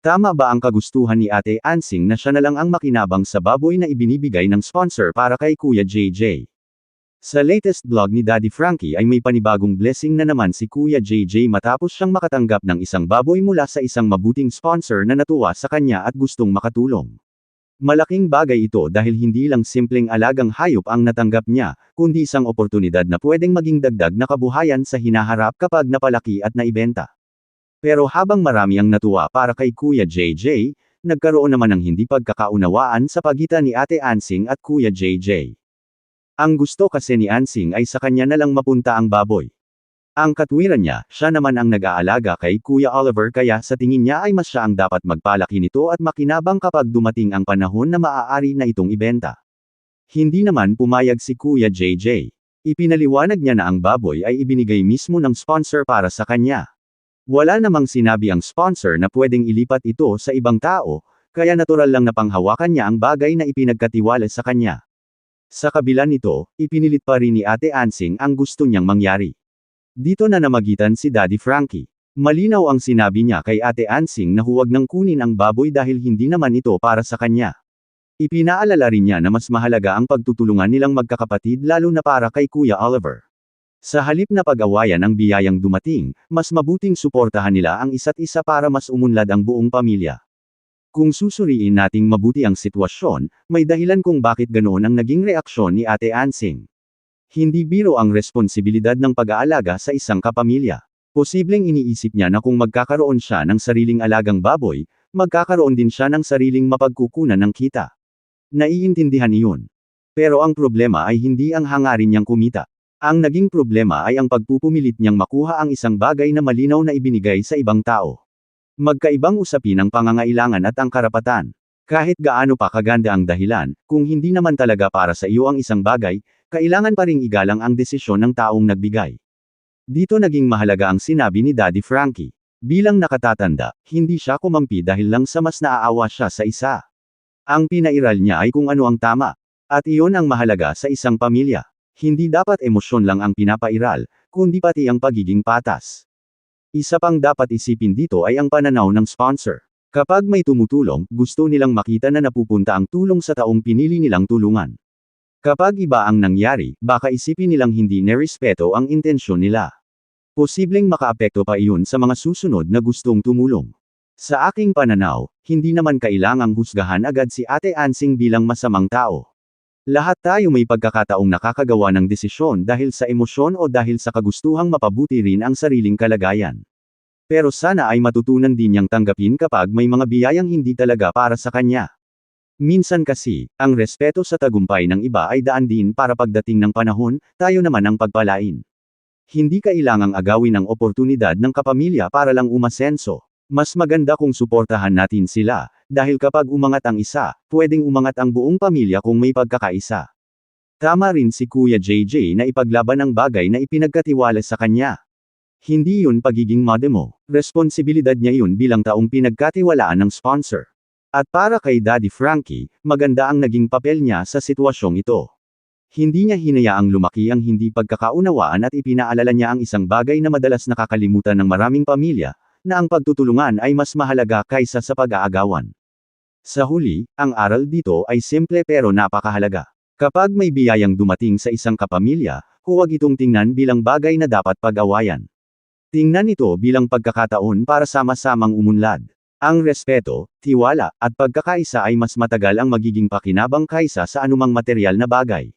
Tama ba ang kagustuhan ni Ate Ansing na siya na lang ang makinabang sa baboy na ibinibigay ng sponsor para kay Kuya JJ? Sa latest vlog ni Daddy Frankie ay may panibagong blessing na naman si Kuya JJ matapos siyang makatanggap ng isang baboy mula sa isang mabuting sponsor na natuwa sa kanya at gustong makatulong. Malaking bagay ito dahil hindi lang simpleng alagang hayop ang natanggap niya, kundi isang oportunidad na pwedeng maging dagdag na kabuhayan sa hinaharap kapag napalaki at naibenta. Pero habang marami ang natuwa para kay Kuya JJ, nagkaroon naman ng hindi pagkakaunawaan sa pagitan ni Ate Ansing at Kuya JJ. Ang gusto kasi ni Ansing ay sa kanya na lang mapunta ang baboy. Ang katwiran niya, siya naman ang nag-aalaga kay Kuya Oliver kaya sa tingin niya ay mas siya ang dapat magpalaki nito at makinabang kapag dumating ang panahon na maaari na itong ibenta. Hindi naman pumayag si Kuya JJ. Ipinaliwanag niya na ang baboy ay ibinigay mismo ng sponsor para sa kanya. Wala namang sinabi ang sponsor na pwedeng ilipat ito sa ibang tao, kaya natural lang na panghawakan niya ang bagay na ipinagkatiwala sa kanya. Sa kabila nito, ipinilit pa rin ni Ate Ansing ang gusto niyang mangyari. Dito na namagitan si Daddy Frankie. Malinaw ang sinabi niya kay Ate Ansing na huwag nang kunin ang baboy dahil hindi naman ito para sa kanya. Ipinaalala rin niya na mas mahalaga ang pagtutulungan nilang magkakapatid lalo na para kay Kuya Oliver. Sa halip na pag-awayan ang biyayang dumating, mas mabuting suportahan nila ang isa't isa para mas umunlad ang buong pamilya. Kung susuriin nating mabuti ang sitwasyon, may dahilan kung bakit ganoon ang naging reaksyon ni Ate Ansing. Hindi biro ang responsibilidad ng pag-aalaga sa isang kapamilya. Posibleng iniisip niya na kung magkakaroon siya ng sariling alagang baboy, magkakaroon din siya ng sariling mapagkukunan ng kita. Naiintindihan iyon. Pero ang problema ay hindi ang hangarin niyang kumita. Ang naging problema ay ang pagpupumilit niyang makuha ang isang bagay na malinaw na ibinigay sa ibang tao. Magkaibang usapin ang pangangailangan at ang karapatan. Kahit gaano pa kaganda ang dahilan, kung hindi naman talaga para sa iyo ang isang bagay, kailangan pa ring igalang ang desisyon ng taong nagbigay. Dito naging mahalaga ang sinabi ni Daddy Frankie. Bilang nakatatanda, hindi siya kumampi dahil lang sa mas naaawa siya sa isa. Ang pinairal niya ay kung ano ang tama. At iyon ang mahalaga sa isang pamilya. Hindi dapat emosyon lang ang pinapairal, kundi pati ang pagiging patas. Isa pang dapat isipin dito ay ang pananaw ng sponsor. Kapag may tumutulong, gusto nilang makita na napupunta ang tulong sa taong pinili nilang tulungan. Kapag iba ang nangyari, baka isipin nilang hindi nerespeto ang intensyon nila. Posibleng makaapekto pa iyon sa mga susunod na gustong tumulong. Sa aking pananaw, hindi naman kailangang husgahan agad si Ate Ansing bilang masamang tao. Lahat tayo may pagkakataong nakakagawa ng desisyon dahil sa emosyon o dahil sa kagustuhang mapabuti rin ang sariling kalagayan. Pero sana ay matutunan din niyang tanggapin kapag may mga biyayang hindi talaga para sa kanya. Minsan kasi, ang respeto sa tagumpay ng iba ay daan din para pagdating ng panahon, tayo naman ang pagpalain. Hindi kailangang agawin ang oportunidad ng kapamilya para lang umasenso. Mas maganda kung suportahan natin sila, dahil kapag umangat ang isa, pwedeng umangat ang buong pamilya kung may pagkakaisa. Tama rin si Kuya JJ na ipaglaban ang bagay na ipinagkatiwala sa kanya. Hindi yun pagiging modemo, responsibilidad niya yun bilang taong pinagkatiwalaan ng sponsor. At para kay Daddy Frankie, maganda ang naging papel niya sa sitwasyong ito. Hindi niya hinayaang lumaki ang hindi pagkakaunawaan at ipinaalala niya ang isang bagay na madalas nakakalimutan ng maraming pamilya, na ang pagtutulungan ay mas mahalaga kaysa sa pag-aagawan. Sa huli, ang aral dito ay simple pero napakahalaga. Kapag may biyayang dumating sa isang kapamilya, huwag itong tingnan bilang bagay na dapat pag-awayan. Tingnan ito bilang pagkakataon para sama-samang umunlad. Ang respeto, tiwala, at pagkakaisa ay mas matagal ang magiging pakinabang kaysa sa anumang material na bagay.